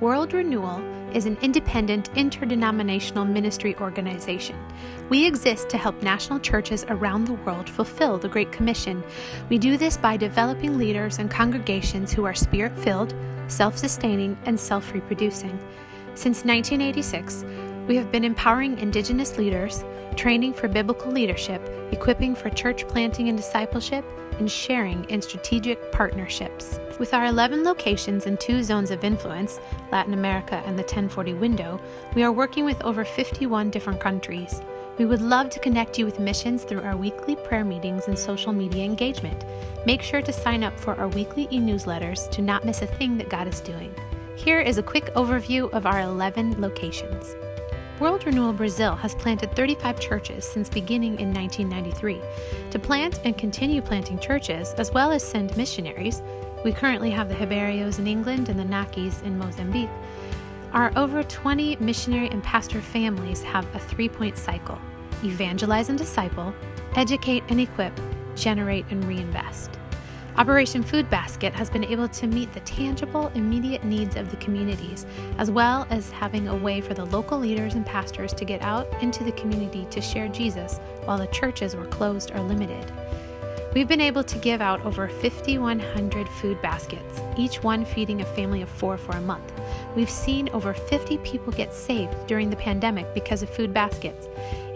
World Renewal is an independent, interdenominational ministry organization. We exist to help national churches around the world fulfill the Great Commission. We do this by developing leaders and congregations who are spirit-filled, self-sustaining, and self-reproducing. Since 1986, we have been empowering Indigenous leaders, training for biblical leadership, equipping for church planting and discipleship, and sharing in strategic partnerships. With our 11 locations and 2 zones of influence, Latin America and the 1040 window, we are working with over 51 different countries. We would love to connect you with missions through our weekly prayer meetings and social media engagement. Make sure to sign up for our weekly e-newsletters to not miss a thing that God is doing. Here is a quick overview of our 11 locations. World Renewal Brazil has planted 35 churches since beginning in 1993. To plant and continue planting churches, as well as send missionaries, we currently have the Ribeiros in England and the Nakis in Mozambique. Our over 20 missionary and pastor families have a 3-point cycle: evangelize and disciple, educate and equip, generate and reinvest. Operation Food Basket has been able to meet the tangible, immediate needs of the communities, as well as having a way for the local leaders and pastors to get out into the community to share Jesus while the churches were closed or limited. We've been able to give out over 5,100 food baskets, each one feeding a family of 4 for a month. We've seen over 50 people get saved during the pandemic because of food baskets,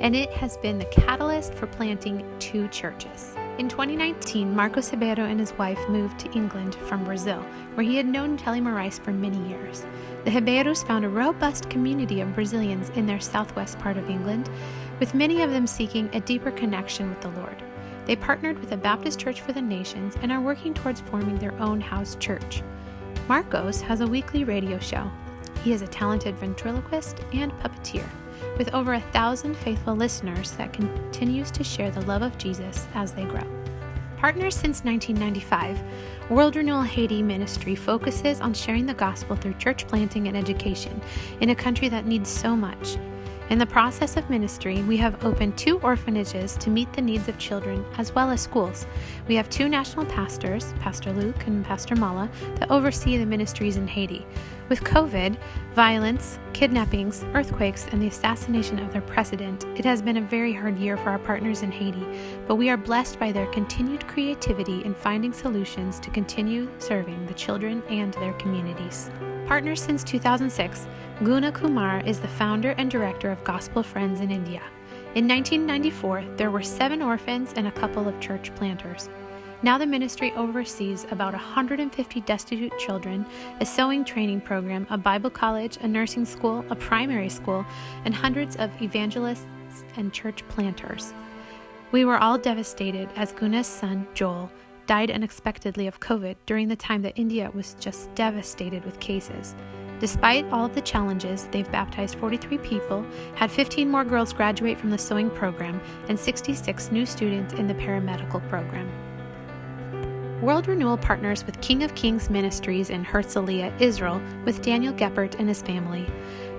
and it has been the catalyst for planting 2 churches. In 2019, Marcos Ribeiro and his wife moved to England from Brazil, where he had known Telly Moraes for many years. The Ribeiros found a robust community of Brazilians in their southwest part of England, with many of them seeking a deeper connection with the Lord. They partnered with a Baptist Church for the Nations and are working towards forming their own house church. Marcos has a weekly radio show. He is a talented ventriloquist and puppeteer, with over 1,000 faithful listeners that continues to share the love of Jesus as they grow. Partners since 1995, World Renewal Haiti Ministry focuses on sharing the gospel through church planting and education in a country that needs so much. In the process of ministry, we have opened 2 orphanages to meet the needs of children as well as schools. We have 2 national pastors, Pastor Luke and Pastor Mala, that oversee the ministries in Haiti. With COVID, violence, kidnappings, earthquakes, and the assassination of their president, it has been a very hard year for our partners in Haiti, but we are blessed by their continued creativity in finding solutions to continue serving the children and their communities. Partners since 2006, Guna Kumar is the founder and director of Gospel Friends in India. In 1994, there were 7 orphans and a couple of church planters. Now the ministry oversees about 150 destitute children, a sewing training program, a Bible college, a nursing school, a primary school, and hundreds of evangelists and church planters. We were all devastated as Guna's son, Joel, died unexpectedly of COVID during the time that India was just devastated with cases. Despite all of the challenges, they've baptized 43 people, had 15 more girls graduate from the sewing program, and 66 new students in the paramedical program. World Renewal partners with King of Kings Ministries in Herzliya, Israel, with Daniel Geppert and his family.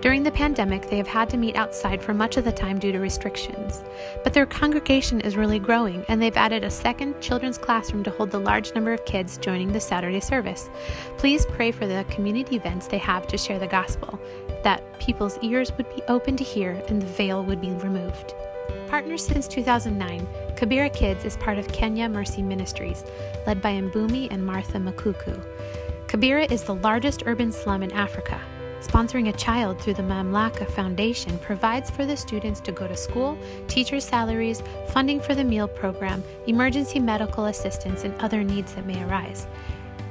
During the pandemic, they have had to meet outside for much of the time due to restrictions. But their congregation is really growing, and they've added a second children's classroom to hold the large number of kids joining the Saturday service. Please pray for the community events they have to share the gospel, that people's ears would be open to hear and the veil would be removed. Partners since 2009, Kibera Kids is part of Kenya Mercy Ministries, led by Mbumi and Martha Makuku. Kibera is the largest urban slum in Africa. Sponsoring a child through the Mamlaka Foundation provides for the students to go to school, teachers' salaries, funding for the meal program, emergency medical assistance, and other needs that may arise.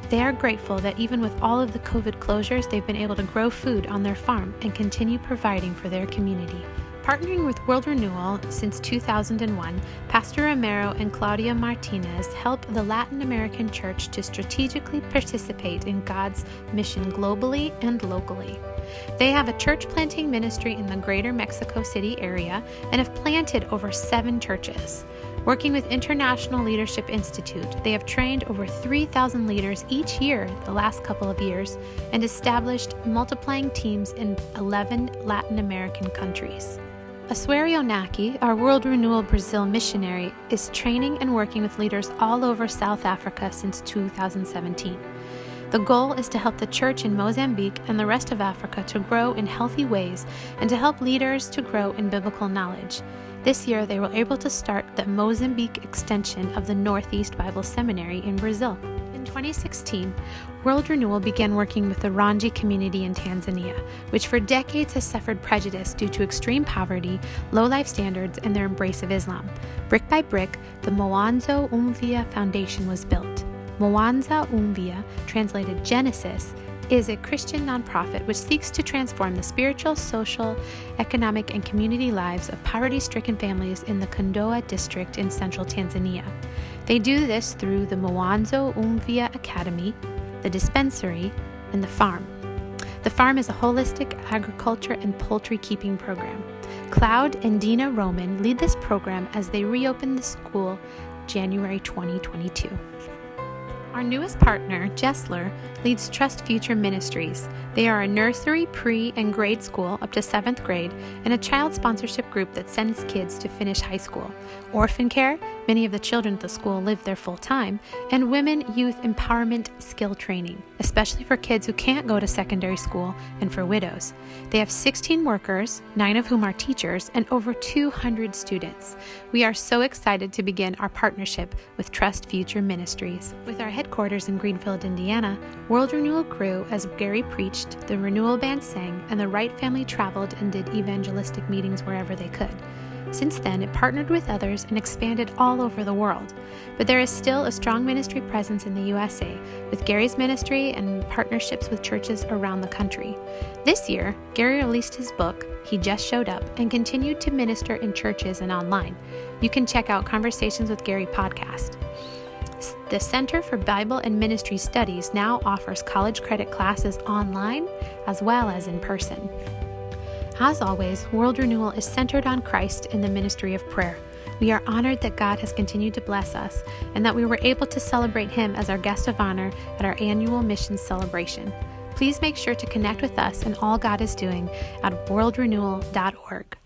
They are grateful that even with all of the COVID closures, they've been able to grow food on their farm and continue providing for their community. Partnering with World Renewal since 2001, Pastor Romero and Claudia Martinez help the Latin American Church to strategically participate in God's mission globally and locally. They have a church planting ministry in the greater Mexico City area and have planted over 7 churches. Working with International Leadership Institute, they have trained over 3,000 leaders each year the last couple of years and established multiplying teams in 11 Latin American countries. Asuario Naki, our World Renewal Brazil missionary, is training and working with leaders all over South Africa since 2017. The goal is to help the church in Mozambique and the rest of Africa to grow in healthy ways and to help leaders to grow in biblical knowledge. This year, they were able to start the Mozambique extension of the Northeast Bible Seminary in Brazil. In 2016, World Renewal began working with the Rangi community in Tanzania, which for decades has suffered prejudice due to extreme poverty, low life standards, and their embrace of Islam. Brick by brick, the Mwanzo Umvia Foundation was built. Mwanza Umvia, translated Genesis, is a Christian nonprofit which seeks to transform the spiritual, social, economic, and community lives of poverty-stricken families in the Kondoa district in central Tanzania. They do this through the Mwanzo Umvia Academy, the dispensary, and the farm. The farm is a holistic agriculture and poultry keeping program. Cloud and Dina Roman lead this program as they reopen the school January 2022. Our newest partner, Jessler, leads Trust Future Ministries. They are a nursery, pre, and grade school up to 7th grade and a child sponsorship group that sends kids to finish high school. Orphan care, many of the children at the school live there full time, and women youth empowerment skill training, especially for kids who can't go to secondary school and for widows. They have 16 workers, 9 of whom are teachers, and over 200 students. We are so excited to begin our partnership with Trust Future Ministries. With our headquarters in Greenfield, Indiana, World Renewal grew as Gary preached, the Renewal Band sang, and the Wright family traveled and did evangelistic meetings wherever they could. Since then, it partnered with others and expanded all over the world. But there is still a strong ministry presence in the USA, with Gary's ministry and partnerships with churches around the country. This year, Gary released his book, He Just Showed Up, and continued to minister in churches and online. You can check out Conversations with Gary podcast. The Center for Bible and Ministry Studies now offers college credit classes online as well as in person. As always, World Renewal is centered on Christ in the ministry of prayer. We are honored that God has continued to bless us and that we were able to celebrate Him as our guest of honor at our annual missions celebration. Please make sure to connect with us and all God is doing at worldrenewal.org.